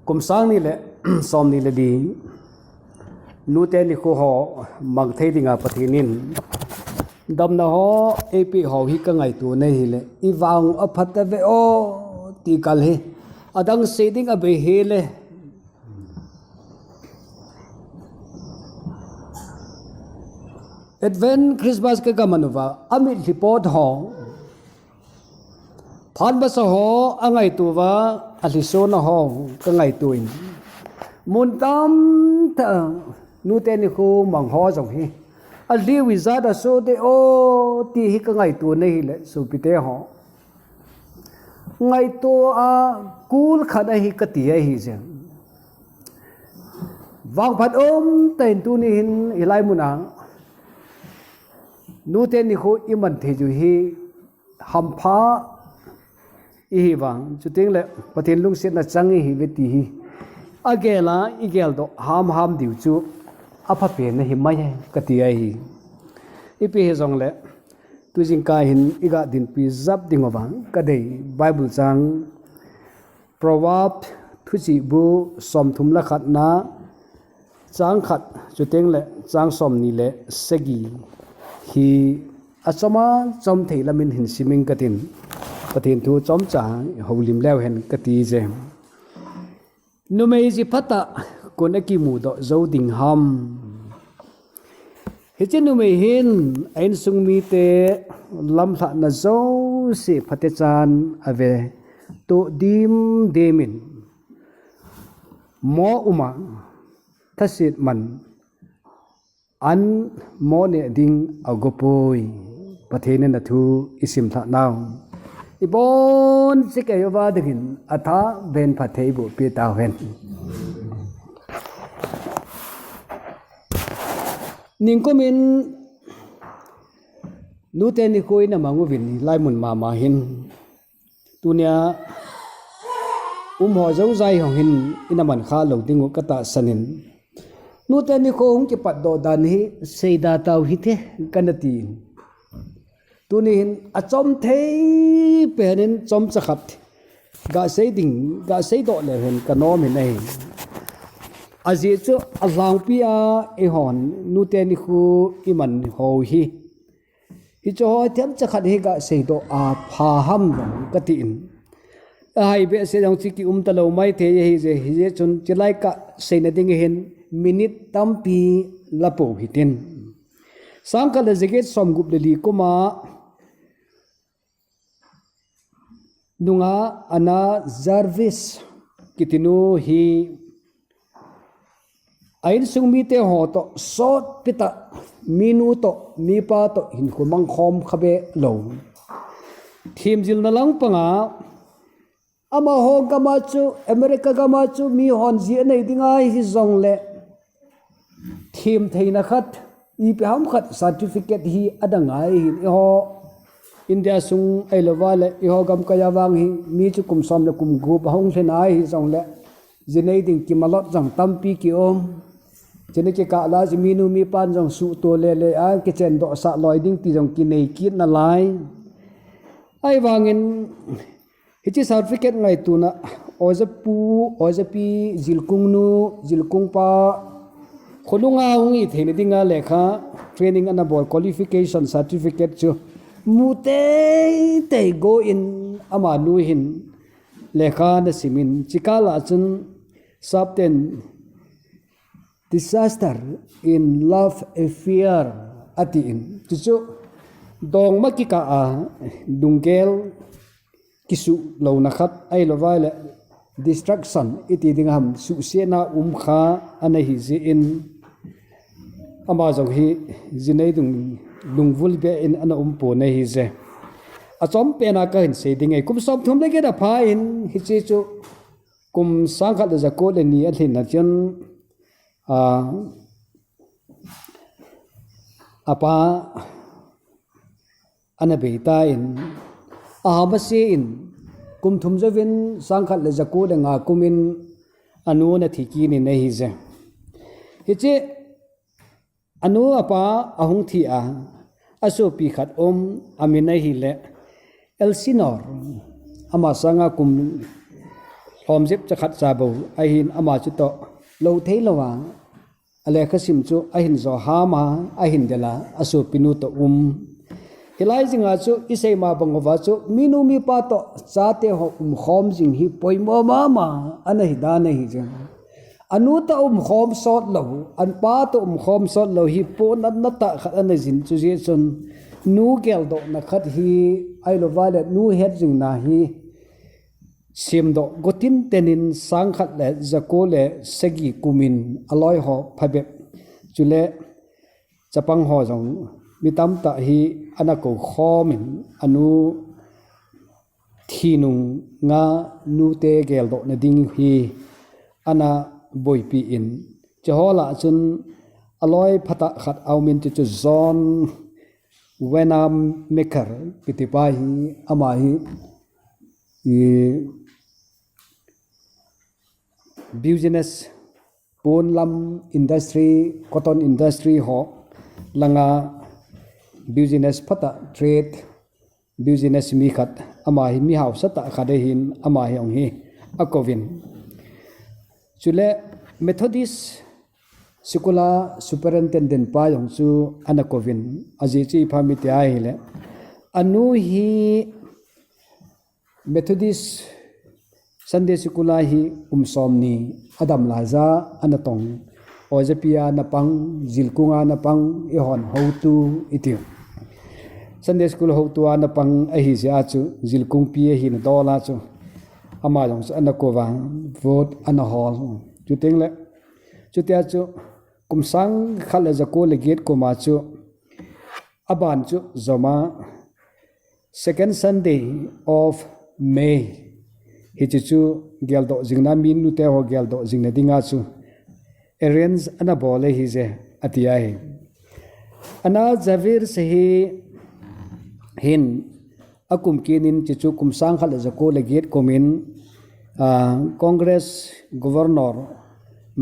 kum sang ni le som ni le di nu te ni ko ho mang thei dinga pathinin dam na ho ap ho hi ka ngai tu nei hi le I wang a phat ve o ti kal hi adang seding a be he le Advent Christmas ka gamanuwa ami lipot ho phan ba sa ho angai tu wa aliso na ho ka ngai tuin mun tam ta nu te ni khu mang ho jong hi a li wi za da so de o ti hi ka ngai tu nei le su pi te ho ngai to a kul khana hi ka ti hi je wang phat ten tu ni hin ilai muna nu te ni khu iman the ju hi ham pha I hi wang chu ting le pathin lung sit na chang hi ve ti hi agela igel do ham diu chu apa pe na hi mai ka ti ai hi I pe zong le tu jing ka hin iga din pi zap ding wang ka dei bible chang proverb thu chi bu som thum la khat na chang khat chu ting le chang som ni le segi hi achama chom thei lamin hin siming katin pathin thu chom cha holim lew hen kati je numei ji phata konaki mu do zo ding ham hichen numei hin ain sungmi te lam thla na zo se phate chan ave to dim demin mo uma thasit man an mo ne ding agopoi pathene na thu isim tha naw ibon sikayowa dingin atha ben pathei bu pi taw hen ningkomin nu te ni koi na mangu vin lai mun ma hin tunia ho zo zai hong hin inaman kha lo dingu kata sanin nu te ni ko hung ki pat do dan hi seida taw hi the kanati tunin achom thei penin chom chakhat ga seiding ga seido le hen kanom hi nei aji chu alang pia e hon nu te ni khu iman ho hi cho thiam chakhat hi ga seido a pha ham katin ai be se jong chi ki talo mai the hi je chun chilai ka seina ding hen minute tampi lapo hitin sangkala jeget som gup le li koma nunga ana Jarvis kitinu hi ain sungmi te ho to sot pita minuto mi pa to hin khumang khom khabe lo thim jil na lang panga ama ho gama chu America gama chu mi hon ji nei dinga hi zong le thim theina khat I pe ham khat certificate hi adangai hi ho India sung ai lawale I ho gam kaya wang hi mi chu kum som le kum group hong the nai hi zong le jinei ding ki malot jang tampi ki om chene ke ka la ji minu mi pan jong su to le a ke chen do sa loi ding ti jong ki nei ki na lai ai wangin hichi certificate ngai tu na oja pi jilkung nu jilkung pa khulunga ungi thene dinga lekha training and about qualification certificate chu mute te go in ama nu hin lekha na simin chikala chun subten disaster in love affair ati in chu dong makika a dungkel kisu lo na khat ai lo wale destruction iti dingam su sena kha ana hi ji in ama jong hi jinei dung vul be in ana po nei hi je achom pe na ka hin se dingai kum som thum le ge da pha in hi chi chu kum sang khat za ko le ni a thin na chen apa ana be ta in ahmase in kum thum jovin sang khat le za ko le nga kumin anu na thiki ni nei hi je hi che anu apa ahung thi a aso pi khat aminai hi le elsinor ama sanga kum hom zip cha khat cha bo a hin ama chu to lo thei lawa ale khasim chu a hin zo ha ma a hin dela asu pinu to hilai zinga chu isei ma bangova chu minu mi pa to chate ho khom jing hi poimo ma ana hi da na hi jang anu ta khom sot lo an pa to khom sot lo hi po na ta khat ana jin chu je chun nu gel do na khat hi ai lo wale nu het jing na hi sim do gotin tenin sang khat le zako le segi kumin aloi ho phabe chule chapang ho jong mitam ta hi anako khomin anu thinung nga nu te gel do na ding hi ana boy pi in chahola chun aloi phata khat aumin chu zon wenam maker pitipa hi ama hi business ponlam industry cotton industry ho langa business phata trade business mi khat ama hi mi haus ta khade hin ama hi ong hi akovin chule methodist sikula superintendent pa yong chu anakovin aji chi phamiti ai le anu hi methodist sunday sikula hi somni adam laza anatong ojapia napang jilkunga napang ihon hotu itiu sunday school hotu napang ahi se achu jilkung pi hi na dola chu ama jong anakova vote anahol chutengle chutia chu kumsang khale jako le gate ko ma chu aban chu zoma second sunday of may hi chu geldo jingna min nu te ho geldo jingna dinga chu arrange ana bole hi je atia hi ana javir se hi hin akum kinin chu kumsang khale jako le gate komin congress governor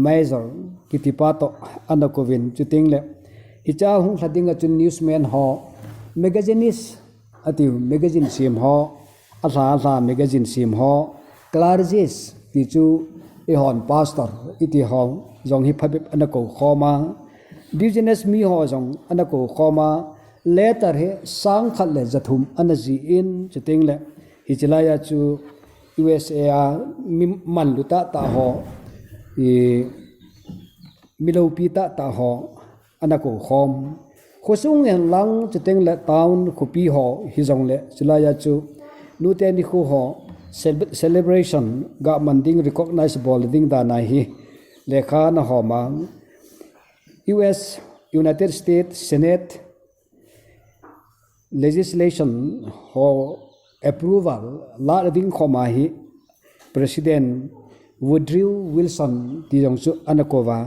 major kitipato anakovin chutingle hicha hung hladinga chun newsman ho magazinis atiu magazine sim ho atha magazine sim ho clergis tichu ihon pastor iti ho jong hi phabip anako khoma business mi ho jong anako khoma letter he sang khalle jathum anaji in chutingle hichlaya chu usa manluta ta ho milopita ta ho anako khom khosung en lang chuteng le town khupi ho hijong le chulaya chu nute ni khu ho celebration ga manding recognizable ding da na hi lekha na ho ma United States Senate legislation ho approval la ding khoma hi President Woodrow Wilson ti jong chu anakova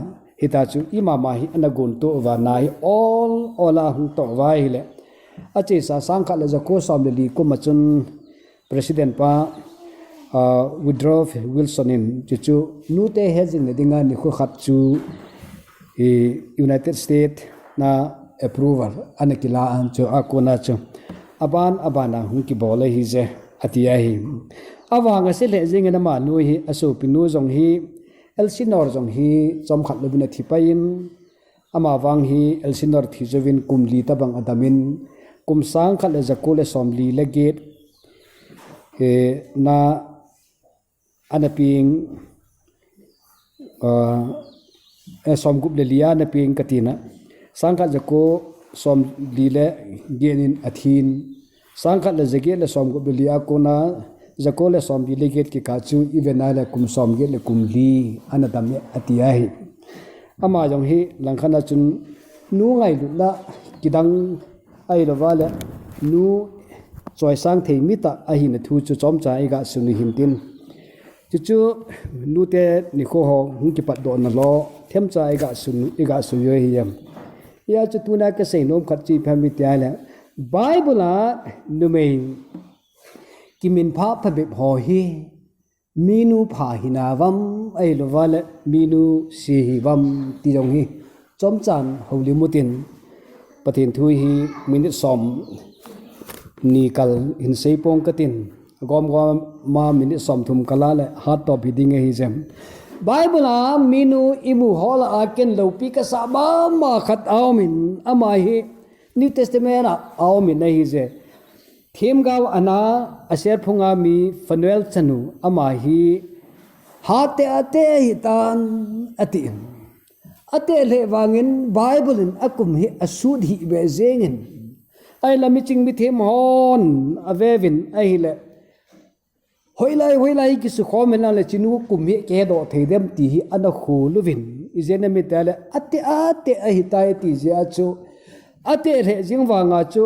hitachu imama hi anagun to wa nai all ola hung to wa hi le ache sa sangkha le jako som le li ko machun president pa Woodrow Wilson in chu nu te hezing ne dinga ni kho khat chu United States na approval anakila an chu akona chu abana hung ki bole hi je atia hi awanga se le jing na ma nu hi asu pinu jong hi elsinor jong hi chom khat lobina thipain ama wang hi elsinor thijovin kumli tabang adamin kumsang khat le jakole somli le gate na anaping somgup le lia na ping katina sangkha jako som dile genin athin sangkha le jage le somgup le lia kona jakole som delegate ki kachu ivenala kum som ge le kum li anadam atia hi ama jong hi langkhana chun nu ngai lu na kidang ai lawala nu choi sang thei mita a hi na thu chu chom cha iga sunu himtin chu nu te ni kho ho hung ki pat do na lo them cha iga su yo hi yam ya chu tu na ka sei nom khat chi phami tia la bible a nu mei kimin pha phabe ho hi minu pha hinavam ai lovale minu si hivam ti jong hi chom chan holi mutin pathin thui hi minute som ni kal in sei pong katin gom ma minute som thum kala le hat to bi ding hi jem Bible a minu imu hol a ken lo pi ka sa ba ma khat aw min ama hi New Testament a aw min hi je thim gaw ana aser phunga mi Phanuel chanu ama hi hate ate hi tan ati ate le wangin Bible in akum hi asud hi be zengin ai la mi ching mi them hon avevin ai le hoilai ki su khomen la chinu kum hi ke do theidem ti hi ana khuluvin izena mi tale ate ai tai ti je achu ate le jingwanga chu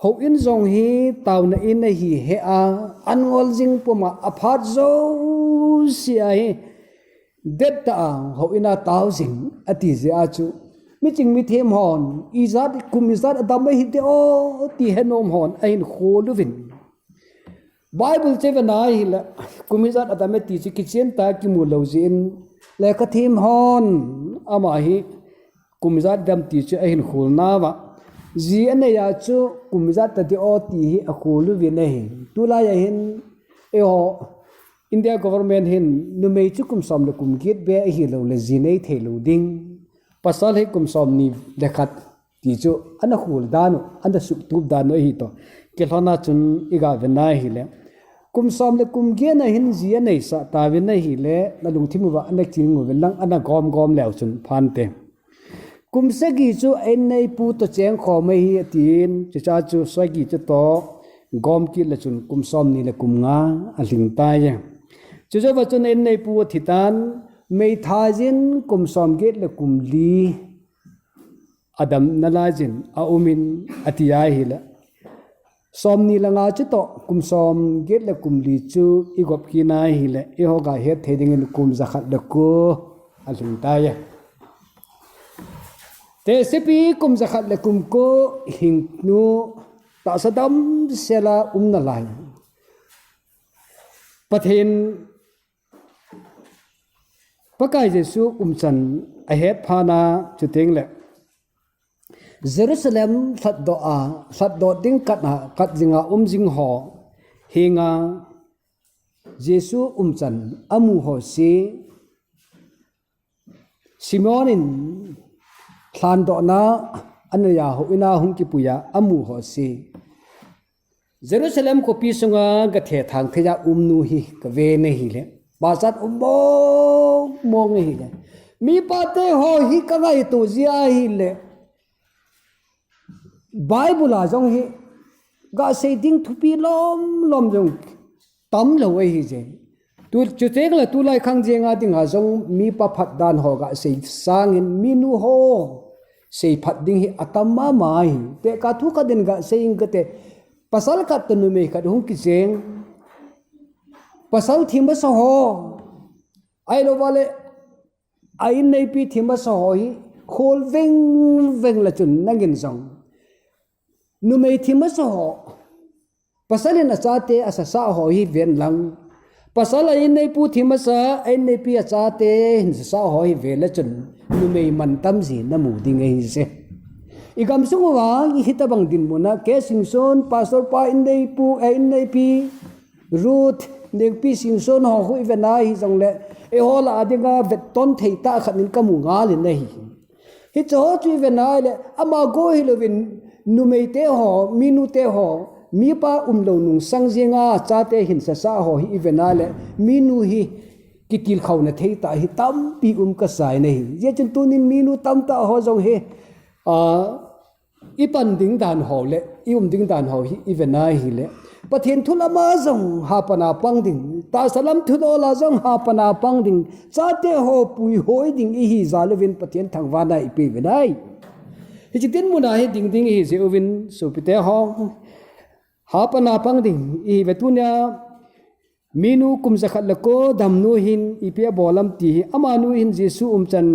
ho in zong hi tauna in hi he a anngol jing puma aphat zo sia hi det ta ho ina thousand ati je achu mi ching mi them hon izat kumizat adam hi te o ti henom hon ain khuluvin Bible chevana hi la kumizat adam ti chi kitchen ta ki mu lojin le ka them hon ama hi kumizat dam ti chi ain khulna wa ji ane ya chu kumizat ta ti o ti hi a khulu vi ne hi tula ya hin e ho India government hin nu mei chu kum som le kum git be hi lo le ji nei thelu ding pasal he kum som ni dekhat ti chu ana khul danu ana su tup danu hi to kelhona chun iga vena hi le kum som le kum ge na hin ji nei sa ta vi na hi le na lung thimu wa anak ching mu lang ana gom lew chun phan te kum se gi chu en nei pu to cheng kho mai hi tin cha chu sa gi chu to gom ki la chun kum som ni le kum nga a ling ta ya chu jo wa chun en nei pu thitan mei tha jin kum som ge le kum li adam nalajin a umin atia hi la som ni la nga chu to kum som ge le kum li chu i gop ki na hi le i ho ga he theding in kum za khat de ko a ling ta ya te sepi kum za khat le kum ko hing nu ta sadam sela na lai pathin pakai jesu chan a het phana chu teng le Jerusalem sat do ding kat jinga jing ho hinga jesu chan amu ho si Simonin thlan do na anaya ho ina hung ki puya amu ho si Jerusalem ko pi sunga ga the thang theja nu hi ka ve ne hi le bazat mong hi le mi pate ho hi ka ngai tu zia hi le Bible a jong hi ga se ding thupi lom jong tam lo hi je tu chu tek la tu lai khang je nga ding a jong mi pa phat dan ho ga se sang in minu ho se phat ding hi atama mai te ka thu ka den ga se ing ka te pasal ka tanu me ka hung ki jeng pasal thimba so ho ai lo wale ai nei pi thimba so ho hi khol veng la chun nangin jong nu me thimba so ho pasal na cha te asa sa ho hi ven lang pasal ai nei pu thimba sa ai nei pi cha te hin sa ho hi ve la chun nu me man tam ji na mu ding ai se igam sunguwa i hitabang din muna ke singson pastor pa in nei pi Ruth ning pi singson ho hu ivena hi jongle e hola adinga veton theita khanin kamu nga le nei hi cho chu ivena le ama go hi lovin numeite ho minute ho mi pa umlo nung sangjinga chate hin sa ho hi ivena le minu hi kitil khawna theita hi tam pi ka sai nei ye chen tunin minu tam ta ho jong he ipan ding dan ho le ding dan ho hi ivena hi le pathin thulama jong hapana pangding ta salam thulola jong hapana pangding chate ho pui hoi ding hi zalovin pathin thangwana ipi venai hi chitin muna hi ding hi se ovin supite ho hapana pangding i vetunya minu kumza khatlako damnu hin ipia bolam ti amanu hin jesu chan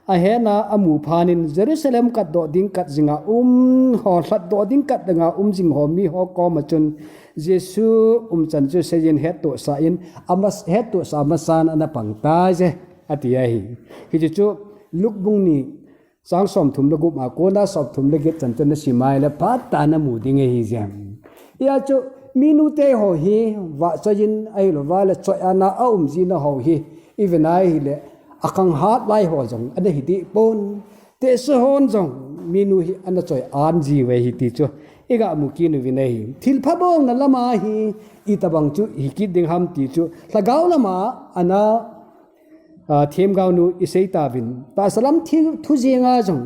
ahena amu phanin Jerusalem kat do ding kat jinga ho hlat do ding kat nga jing ho mi ho ko machun jesu chan chu sejen het to sa in amas het to sa masan ana pangta je atia hi chu lukbung ni sang som thum la gu ma ko na sop thum la get chan chan si mai la pat ta na mu ding hi jam ya chu minute ho hi wa chajin ai lo wa le choi ana ji na ho hi even ai hi le akang hat lai ho jong ane hi ti pon te se hon jong minu hi ana choi an ji we hi ti chu ega mu ki nu vinai thil pha bong na lama hi itabang chu hi ki ding ham ti chu lagaw lama ana thêm gạo nu isei ta vin pa salam thi thu jenga jong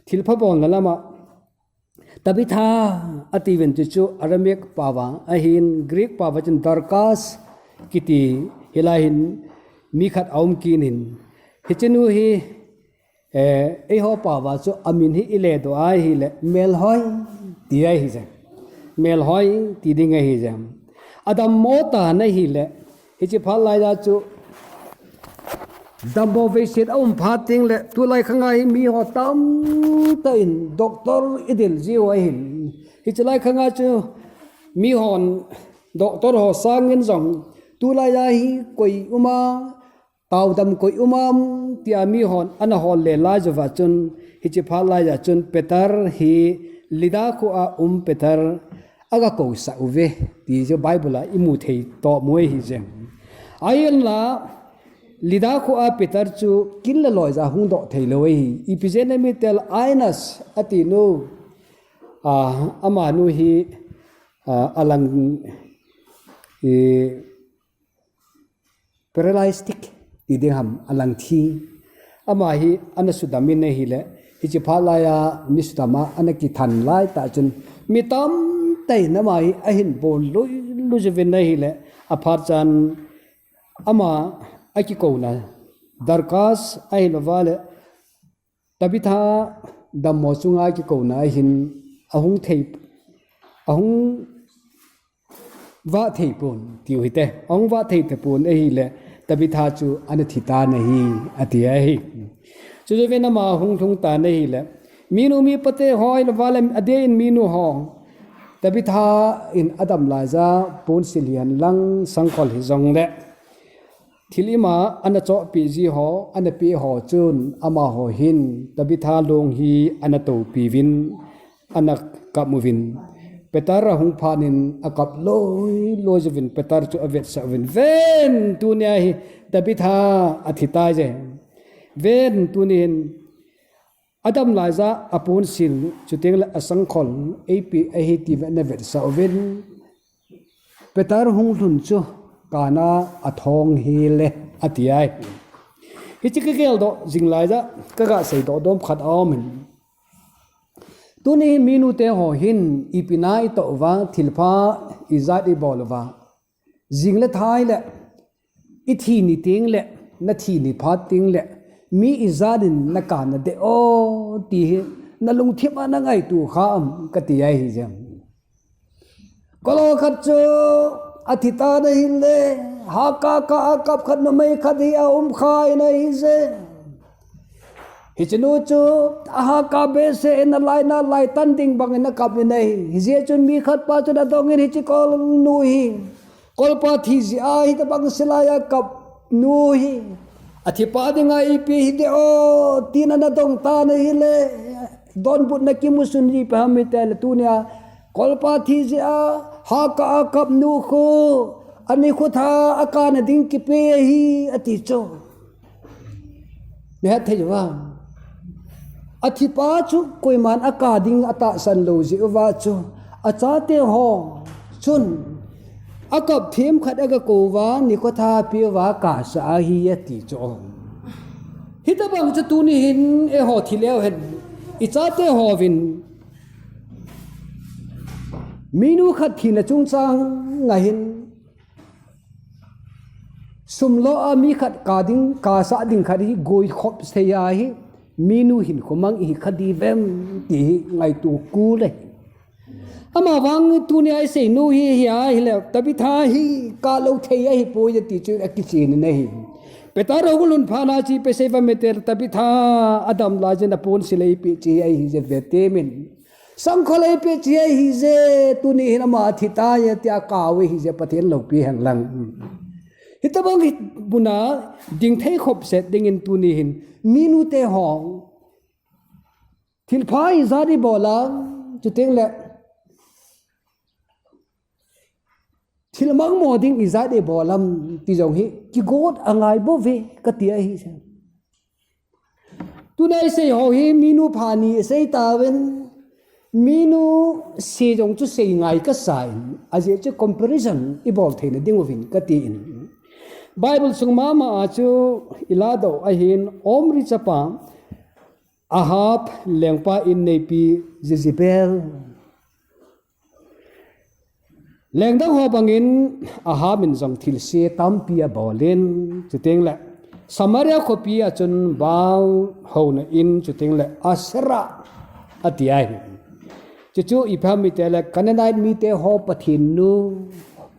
thil pha bong na lama tabitha ati ven chu Aramaic pawa ahin Greek pawa chen darkas kiti hilahin mi khat aum kinin hichenu hi e ho pawa chu amin hi ile do ai hi le mel hoi ti ai hi jam mel hoi ti ding hi jam adam mota na hi le hi chi phal lai da chu dambo ve sit phating le tu lai khangai mi ho tam ta in doctor idil ji wa hin hi chi lai khanga chu mi hon doctor ho sangin jong tu lai ya hi koi uma tau dam koi umam tia mi hon ana hol le la jawa chun hi chi phal lai ya chun petar hi lida khu a petar aga ko sa uve ti jo bible a imu thei to moi hi jeng ayen la lida khu a petar chu kin la loi za hung do thei loi hi ipizene mi tel ainas ati no ama nu hi alang paralytic ti de ham alang thi ama hi anasudamin ne hi le hi chi phalaya misutama anaki than lai ta chun mitam tai na mai ahin bol lu jeven ne hi le aphar chan ama aki ko na darkas ai lovale tabitha dammo chunga ki ko na hin ahung thei ahung wa thei pon ti hoite ahung wa thei te pon ei le tabitha chu anathita nahi ati ai chu je na ma hung thung ta nahi le minu mi pate hoi lovale ade in minu ho tabitha in adam laza pon silian lang sangkol hi jong le thilima ana cho pi ji ho ana pi ho chun ama ho hin tabitha long hi ana to pi win ana kapmovin petar hung phanin akap loi jevin petar chu avet sa win ven tunia hi tabitha athita je ven tunin adam laza apun sil chuteng la asang khol ap ahi ti na vet sa win petar hung thun chu kana athong hile atiai hichikkel do jinglai da kaga sei do dom khat awmin tuni minu te ho hin ipinai to wa thilpha izadi bolwa jingle thai le ithi ni ting le na thi ni pha ting le mi izadin na kana de o ti na lung thima na ngai tu kha am katiai hi jam kolo khat chu athita na hille ha ka kap khat na mai khadi a khai na hi se hichnu chu ha ka be se na lai tan ding bang na kap ni nei hi je chun mi khat pa chu da dong hi chi kol nu hi kol pa thi ji a hi ta bang silaya kap nu hi athi pa dinga ipi hi de o tina na dong ta na hi le don but na ki musun ji pa mi tel tunia kol pa thi ji a ha ka kap nu khu ani khu tha akana ding ki pe hi ati cho ne the wa athi pa chu koi man aka ding ata san lo ji wa chu acha te ho chun akap them khat aga ko wa ni ko tha pe wa ka sa hi ati cho hita bang chu tu ni hin e ho thi leo hen I cha te ho vin minu khat thi na chung chang nga hin sumlo a mi khat ka ding ka sa ding khari goi khop se ya hi minu hin khomang hi khadi vem ti ngai tu ku le ama wang tu ne ai se nu hi ya hi le tabi tha hi ka lo the ya hi po ye ti chu ki chin ne hi petar ogulun phana chi pe seva meter tabi tha adam la jena pon silei pi chi ai hi je vetemin sangkholei pe chi ai hi je tu ni hina ma thita ya tia ka we hi je pathen lo pi hang lang hitabang buna ding thei khop set ding in tu ni hin minu te hong thil phai zari bola chu teng le thil mang mo ding iza de bolam ti jong hi ki god angai bo ve ka ti a hi tu nai sei ho hi minu phani sei ta wen minu si jong chu sei ngai ka sai aje chu comparison i bol thein ding ovin ka ti in bible sung mama a chu ilado a hin omri chapa ahab lengpa in nei pi jezebel lengdang ho bangin ahab in jong thil se tampi a bolin chuteng la samaria khopi a chun baw ho na in chuteng la asra atiai chu ipham mi te la kananai mi te ho pathin nu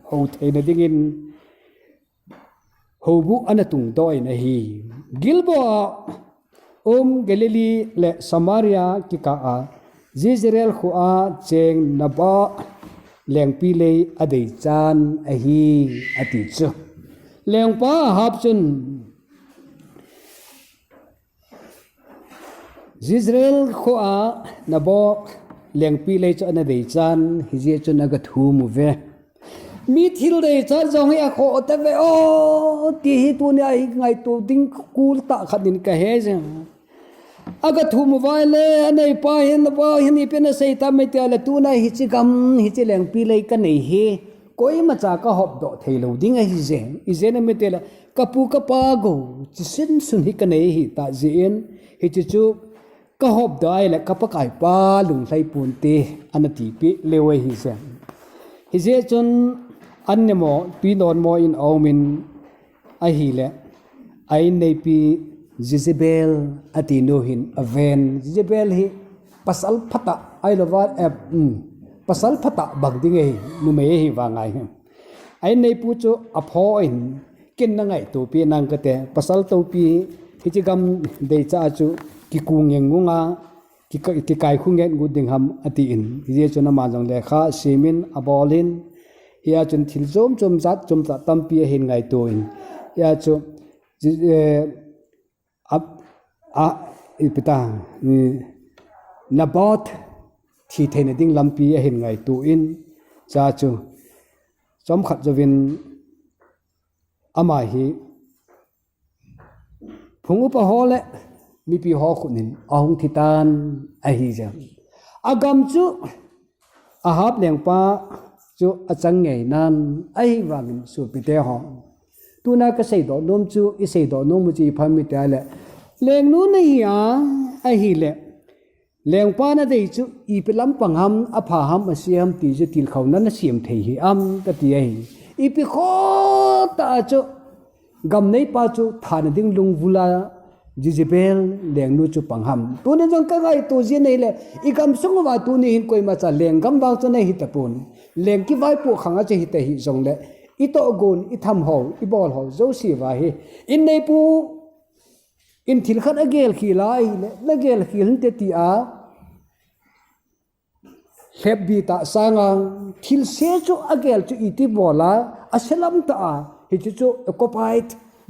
ho theina dingin hobu anatung doi na hi gilboa Galilee le Samaria ki ka a Israel khu a cheng naba lengpi le adei chan a hi ati chu lengpa hap chun Israel khu a nabo lengpi le chu anadei chan hi je chu naga thu mu ve mi thil dei char jong ya kho ta ve o ti hi tu ne ai ngai tu ding kul ta khatin ka he je aga thum vai le anei pa hin i pen sei ta me te la tu na hi chi gam hi chi leng pi le ka nei he koi ma cha ka hop do thei lo ding a hi je i je na me te la kapu ka pa go chi sin sun hi ka nei hi ta jin hi chi chu ka hop dai la ka pa kai pa lung hlai pun te anati pi lewe hi je hi je chun annemo pi non mo in aumin a hi le ai nei pi Jezebel ati nohin aven Jezebel hi pasal phata ai lova app pasal phata bagding hi nume hi wangai hem ai nei pu chu apho in kin na ngai to pi nang ka te pasal to pi hi chi gam dei cha chu ki kung yeng ngunga ki kai khungen gu ding ham ati in ye chu na ma jong le kha simin abolin ya chun thil chom zat tam pi hin ngai to in ya chu ipita nabot thi thein ding lampi a hin ngai tu in cha chu chom khat jovin ama hi phungu pa hole mi pi ho khunin ahung thitan a hi ja agam chu ahab lengpa chu achang ngei nan ai wangin su pi te ho tuna ka sei do nom chu I sei do nom chi phami ta le leng nu nei ya a hi le leng pa na dei chu I pelam pangham a pha ham a siam ti je til khawna na siam thei hi am ka ti ai I pi kho ta chu gam nei pa chu than ding lung vula Jezebel leng nu chu pangham tu ne jong ka gai tu je nei le I gam sung wa tu ni hin koi ma cha leng gam ba chu nei hi ta pun leng ki vai pu khanga che hi ta hi jong le I to gun I tham ho I bol ho zo si wa hi in nei pu in thil khat agel khi lai le lagel khi hin te ti a heb bi ta sanga thil se chu agel chu iti bola aselam ta a hi chu occupied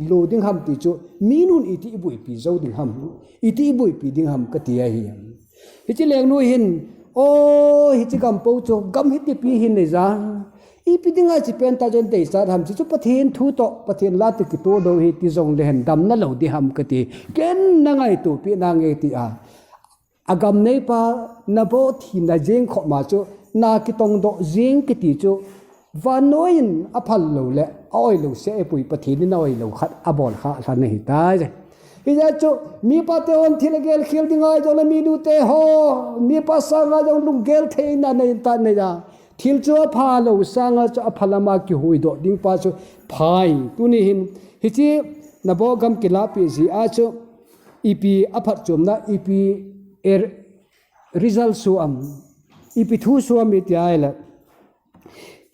loading ham ti chu minun iti bui pi zo ding ham iti bui pi ding ham ka ti a hi hi chi leng nu hin o hi chi gam po chu gam hi ti pi hin ne za I pi dinga chi pen ta jon dei sa ham chi chu pathin thu to pathin la ti ki to do hi ti zong le hen dam na lo di ham ka ti ken na ngai tu pi na nge ti a agam nei pa na bo thi na jeng kho ma chu na ki tong do jeng ki ti chu vanoin a phal lo le oi lo se e pui pathin ni noi lo khat a bol kha sa nei ta je hi ja chu mi pa te on thil gel khil dinga jo na mi du te ho mi pa sa nga jong lung gel the na nei ta nei ja thil chu pha lo sanga chu aphalama ki hui do ding pa chu phai tu ni hin hi chi na bo gam ki la pi ji a chu ipi aphat chum na ipi result su am ipi thu su am ti ai la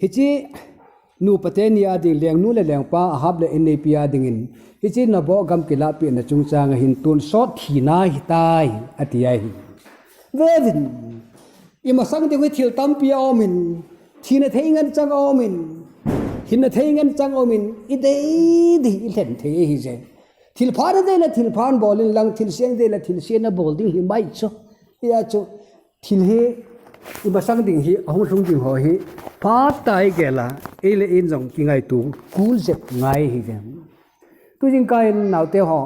hi chi nu pateni a ding leng nu le leng pa hab le in pi a ding in hi chi na bo gam ki la pi na chung chang hin tun so thi na hi tai ati ai vevin I ma sang de we thil tam pi omin thina theingan chang omin hinna theingan chang omin I dei di I len the hi je thil phan de la thil phan bolin lang thil siang de la thil sian na bol ding hi mai cho ya cho thil he iba sang ding hi ahong sung ding ho hi pa tai gela ele in jong ki ngai tu kul zet ngai hi gem tu jing kai nau te ho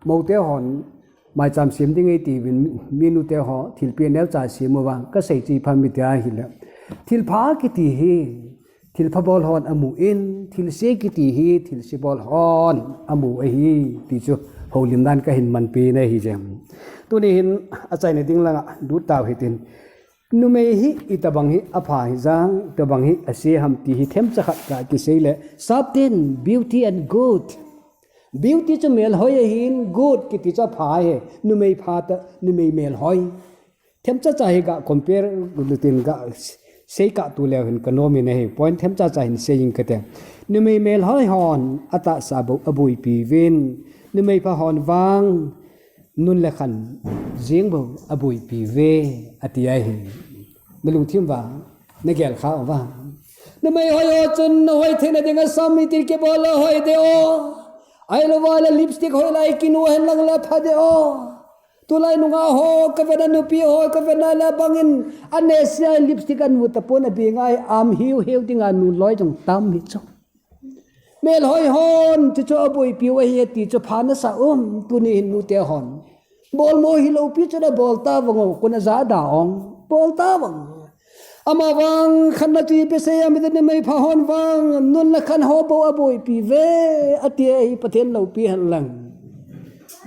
mo te hon mai cham sim ding ei ti bin minu te ho thil pe nel cha sim wa ka sei chi pham mi ta hi la thil pha ki ti hi thil pha bol hon amu in thil se ki ti hi thil se bol hon amu a hi ti chu holim dan ka hin man pi na hi jam tu ni hin achai ne ding la du taw hi tin nu me hi itabang hi apha hi jang tabang hi ase ham ti hi them cha khat ka ki sei le sabtin beauty and good beauty cho mel hoi hin good ki ti cha pha he nu me pha ta nu me mel hoi them cha cha hi ga compare tin ga sei ka tu le hin kanomi ne he point them cha cha hin saying ka te nu me mel hoi hon ata sa bu abui pi vin nu me pha hon wang nun le khan jing bo abui pi ve atia hi nalung thim wa na gel kha wa nu me hoi o chun hoi thena dinga sami ti ke bol hoi de o ai lo wala lipstick hoi lai kinu hen lang la pha de o tulai nunga ho ka vena nu pi ho ka vena la bangin anesia lipstick an mu ta pon a bi ngai am hiu hiu dinga nu loi jong tam hi cho mel hoi hon ti cho aboi pi wa hi ti cho phana sa tu ni nu te hon bol mo hi lo pi cho da bol ta wang ko na za da ong bol ta wang ama wang khan na ti pe se am de mai pha hon wang nun la khan ho bo aboi pi ve atia hi pathen lo pi han lang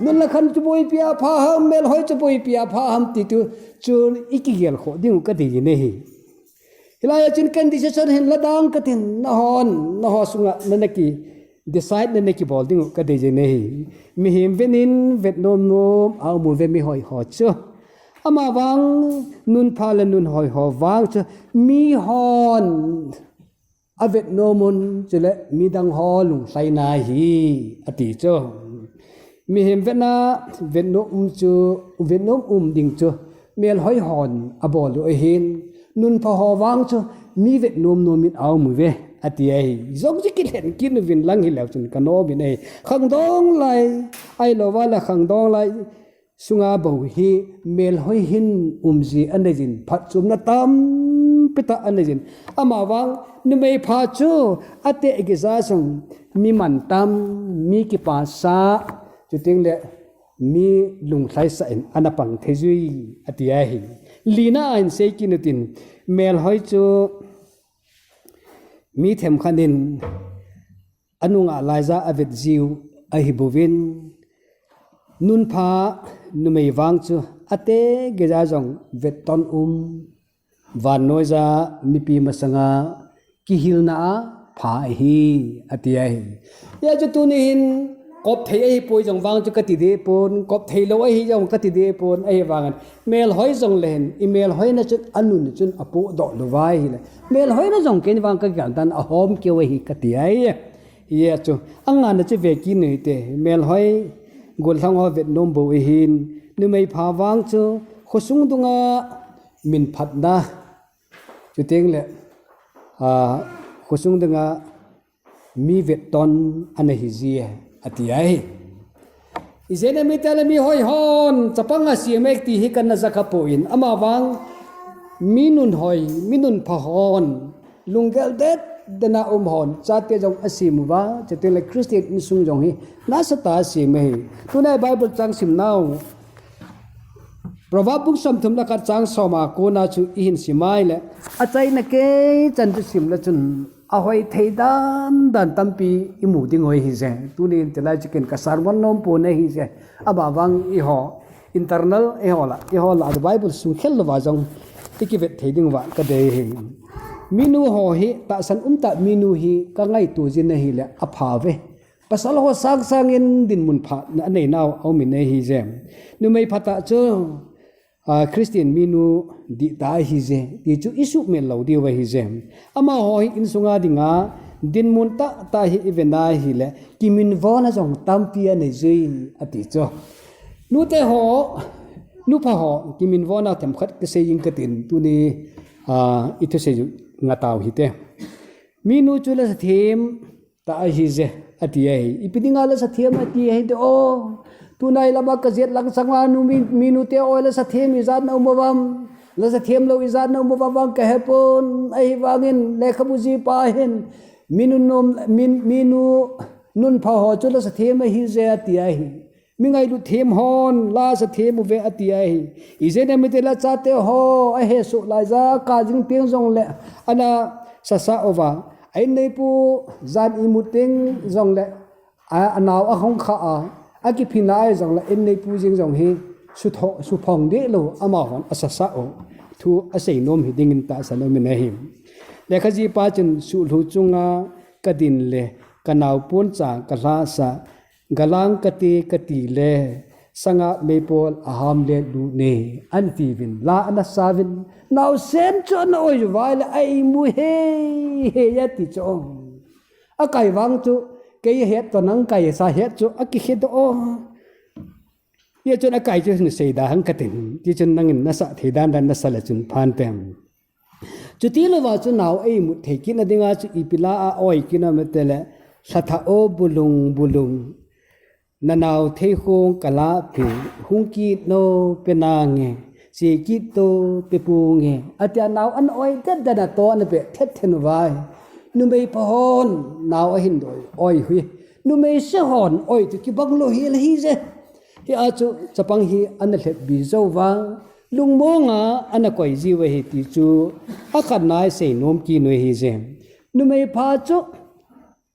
nun la khan chu boi pi a pha ham mel hoi chu boi pi a pha ham ti tu chu ikigel kho ding ka ti ne hi hilaya chin kan di se son hen la dang ka tin na ho sunga na ki decide na ki bol ding ka de ne hi mi him venin vet nom au mu ve mi hoi ho chu ama wang nun pha la nun hoi ho wang chu mi hon avet nomun chele mi dang ho lung sai na hi ati chu mi him vet no chu vet nom ding chu mel hoi hon abol oi hin nun pha ho wang chu mi vet nom mit au mu ve ati ai zong ji ki len kin vin lang hi law chun kano bin ai khang dong lai ai lo wala khang dong lai sunga bo hi mel hoi hin ji anejin phat chum na tam pita anejin ama wang nu mei pha chu ate ge za sung mi man tam mi ki pa sa chu ting le mi lung thlai sa in anapang thejui ati ai hi lina ain sei kinutin mel hoi chu mi them khanin anunga laiza avet jiu a hi bovin nun pha nu mei wang chu ate geja jong vet ton van noiza mi pi masanga ki hilna pha hi ati ai ya chu tu ni hin kop thei ai poi jong wang chu ka ti de pon kop thei lo ai jong ka ti de pon ai wangan mel hoi jong len email hoi na chu anun chun apo do lo vai hi mel hoi na jong ken wang ka gan tan a hom ke wa hi ka ti ai ye chu anga na che ve ki nei te mel hoi gol thang ho vet nom bo hin nu mei pha wang chu khosung dunga min phat na chu teng le khosung dunga mi vet ton ana hi ji ati ai izena mi tala mi hoi hon chapanga simek ti hi kan na zakapo in ama wang minun hoi minun pha hon lungel det dana hon chate jong asim wa chate le christian in sung jong hi na sata si me tunai bible chang sim now proverb book sam thum la ka chang soma ko na chu in simai le achai na ke chan chu sim la chun a hoi thei dan tampi imu ding hoi hi je tuni telai chicken ka sarwan nom po ne hi je aba wang i ho internal e hola the bible sung khel wa jong tikivet thei ding wa ka de hi minu ho hi ta san ta minu hi ka ngai tu jin na hi le a pha ve pasal ho sang in din mun pha na nei naw au min nei hi je nu mei phata chu christian minu di ta hi je ti chu isu me lo di wa hi je ama ho in sunga dinga din mun ta hi evena hi le kimin vona jong tampia nei zui ati cho nu te ho nu pha ho kimin vona tem khat ke se yin ka tin tu ni ito se nga taw hi te minu chu la them ta hi je ati ai ipidinga la sa them ati ai de o tunai lama ka jet lang sangwa nu minu te oil sa them izan no mawam la sa thiam lo izat no mo wang ka hepon ai wangin le khabuji pa hin minu nom minu nun pha ho chu la sa thiam hi ze atia hi mingai lu thiam hon la sa thiam ve atia hi izene mi te la cha te ho a he su lai za ka jing tiang jong le ana sa sa ova ai nei pu zan i muting jong le a naw a hong kha a ki phinai jong la en nei pu jing jong hi su phong de lo ama hon asa sa o thu a sei nom hi dingin ta sa no mi na him le khaji pa chun su lu chunga kadin le kanaw pun cha ka la sa galang kati le sanga mepol aham le du ne an ti vin la ana savin now sem chon oi vai le ai mu he ya ti chong a kai wang chu ke het to nang kai sa het chu a ki het o ye chon a kai chu ni sei da hang katin ti chon nangin na sa the dan na sa la chun phan tem chu ti lo wa chu now ai mu the kin a dinga chu ipila a oi kin a metele satha o bulung nanau thei khong kala phi hungki no penange si ki to pe punge atia naw an oi da to an pe thet then vai nu mei pahon naw a hin doi oi hui nu mei se hon oi tu ki bang lo hi la hi je hi a chu chapang hi an le bi zo wa lung mo nga an koi ji we hi ti chu a khan nai se nom ki noi hi je nu mei pha chu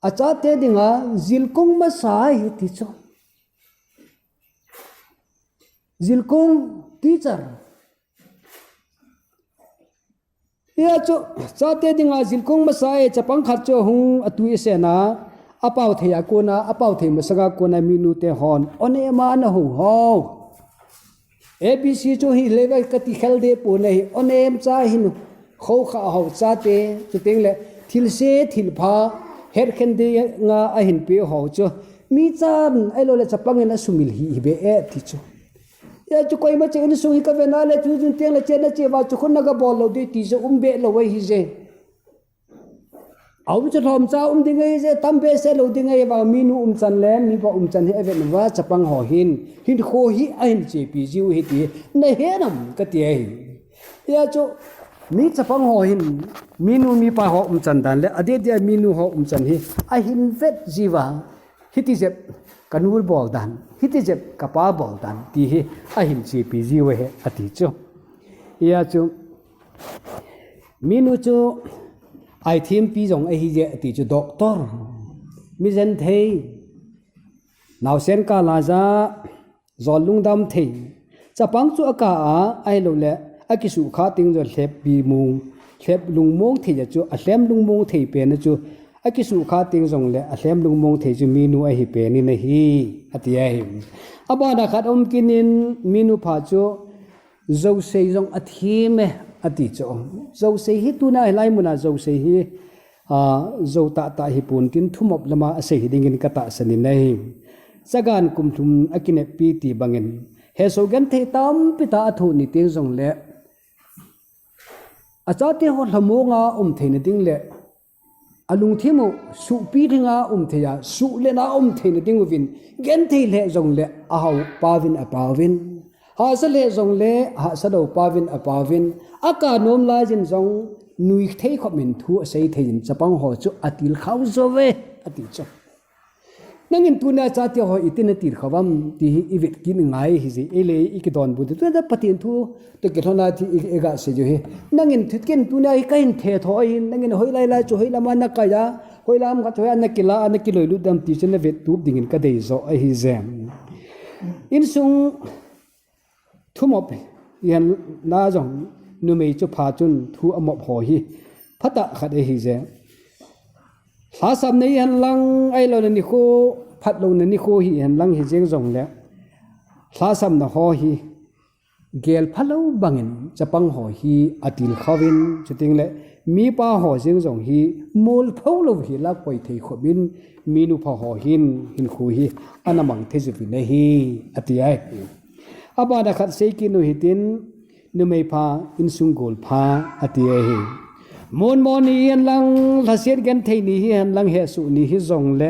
acha te dinga zilkung ma sa hi ti chu zilkung teacher ya chu cha te dinga zilkung ma sa e chapang khat chu hung atui se na apau theya ko na apau the ma saga ko na minu te hon one ma na hu ho abc chu hi level kati khel de pu nei one em cha hin kho kha ho cha te chu teng le thil se thil pha her khen de nga a hin pe ho chu mi chan ai lo le chapang na sumil hi be e ti chu ya chu koi ma che in su hi ka ve na le chu jun teng le che na che wa chu khun na ga bol lo de ti zo be lo wai hi je au chu thom cha ding ai je tam be se lo ding ai ba mi nu chan le mi ba chan hi ave na wa chapang ho hin kho hi ain che pi jiu hi ti na he nam ka ti ai ya chu mi chapang ho hin mi nu mi pa ho chan dan le ade dia mi nu ho chan hi a hin vet jiwa hi ti je kanul bol dan hiti jep kapa bol dan ti hi a hin chi pi ji we ati chu ya chu minu chu ai thim pi jong a hi je ati chu doctor mi zen thei naw sen ka la za zol lung dam thei chapang chu aka a ai lo le a ki su kha ting jo hlep bi mung hlep lung mong thei chu a hlem lung mong thei pe na chu a ki su kha ting jong le a hlem lung mong thei chu minu a hi pe ni na hi ati a hi aba na khat kinin minu pha chu zo sei jong athi me ati chu zo sei hi tu na lai mu na zo sei hi zo ta hi pun kin thumop lama a sei ding in kata sanin nei sagan kum thum akine pi ti bangin he so gan thei tam pita thu ni te jong le acha te ho hlamonga theina ding le alung thimu su pi thinga theya su le na theina ding win gen thei le jong le a hau pawin a pawin ha sa le jong le ha sa do pawin a pawin aka nom la jin jong nui thei kho min thu sei thein chapang ho chu atil khau zo we ati chu nangin tuna cha ti ho itin tir khawam ti ivit kin ngai hi ji ele ikidon bu tu da patin thu to ke thona ti ega se jo he nangin thitken tuna hi kain the thoi nangin hoi lai la chu hoi lama na ka ya hoi lam ka thoya na kila na kiloi lu dam ti chen na vet tu dingin ka dei zo a hi zem in sung thumop yan na jong nu mei chu pha chun thu amop ho hi phata khat e hi je ha sam nei han lang ai lo ni kho phat lo ni kho hi han lang hi jeng jong le ha sam na ho hi gel phalo bangin chapang ho hi atil khawin chuting le mi pa ho jeng jong hi mol phau lo hi la poi thei khobin mi nu pha ho hin khu hi anamang the ju ne hi atiai aba da khat sei ki nu hitin nu mei pha in sung gol pha atiai hi mon ni yan lang la siat gan thei ni hi han lang he su ni hi zong le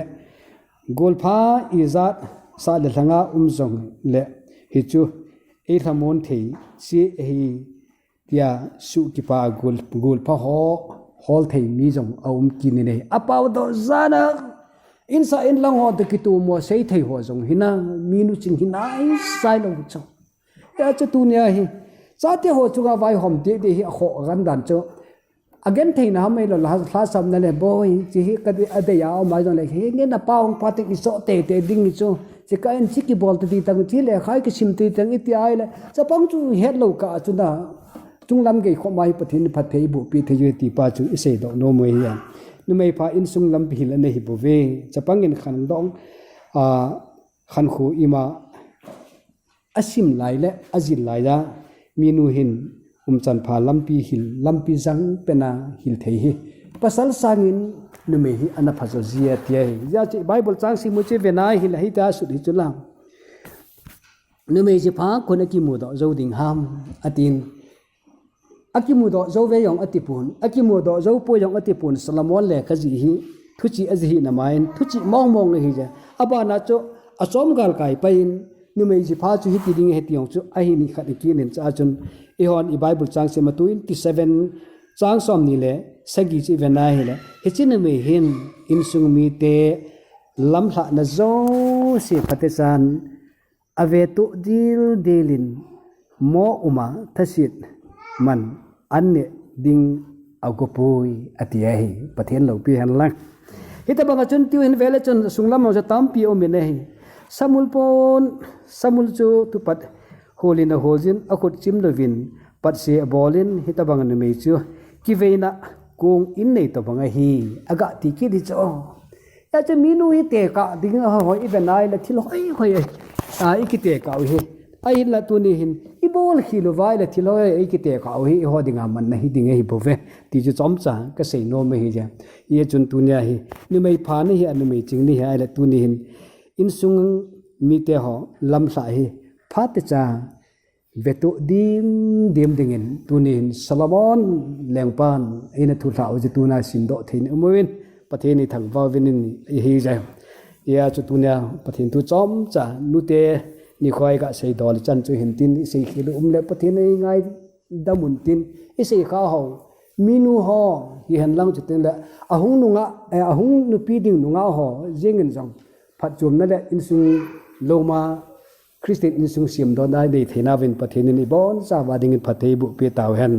gol pha izat sa le thanga zong le hi chu e thamon thei si hi tia su ki pa gul pha ho hol thei mi jong aum ki ni nei apau do zana insa in lang ho de ki tu mo sei thei ho jong hina minu chin hina ai sai lo chu ya chu tu nia hi cha te ho chu ga vai hom te de hi kho gan dan chu again thei na mai lo la sam na le boy chi hi ka de ade ya ma jong le hi nge na pa hong pa te ki so te ding ni chu chi ka en chi ki bol te ti tang chi le khai ki sim ti tang iti ai le cha pang chu het lo ka chu na chung lam ge kho mai pathin phat thei bu pi thei ti pa chu ise do no moi ya nu mai pha in sung lam pi la ne hi bu ve chapang in khan dong khan khu ima asim lai le azil lai da minu hin chan pha lampi hil lampi jang pena hil thei hi pasal sangin nu me hi ana phazo zia tia hi ya chi bible chang si mu che vena hi la hi ta su hi chulang nu me chi pha khona ki mu do zo ding ham atin akimu do zo ve yong atipun akimu do zo po yong atipun salamon le khaji hi thuchi azhi na main thuchi mong mong hi ja aba na cho asom gal kai pain nu me ji pha chu hi ti ding he ti yong chu a hi ni khat ki nen cha chun e hon i bible chang se ma 27 chang som ni le sagi chi vena hi le he chin me hin in sung mi te lam hla na zo si phate san ave tu dil delin mo uma thasit man anne ding agopoi atiahi pathen lo pi han lang hita banga chun tiu hin vele chun sunglam mo tam pi o me nei samul chu tu pat holina hojin akut chim lovin pat se bolin hita banga ne me chu ki veina kung in nei to banga hi aga ti ki di cho ya che minu hi te ka ding ha hoi ibenai la thil hoi hoi a ikite ka hi ai la tu ni hin ibol khilo vai la thilo ai ki te ka hi ho dinga man na hi dinga hi bove ti ju chom cha ka sei no me hi ja ye chun tu nya hi ni mai pha ni hi anu mai ching ni hi la tu ni hin in sung mi te ho lam sa hi pha te cha vetu dim dingin tu ni hin salomon lengpan ina thu la o ji tu na sim do thein umoin pathe ni thang wa vin ni hi ja ya chu tu nya pathin tu chom cha nu te ni khoi ka sei dol chan chu hin tin sei khilu le pathin nei ngai damun tin sei kha ho minu ho hi han lang chu tin la ahung nunga ahung nu pi ding nunga ho jengin jong phat chum na le in sung loma christian in sung sim do dai dei thena vin pathin ni bon sa wa ding phathei bu pe taw hen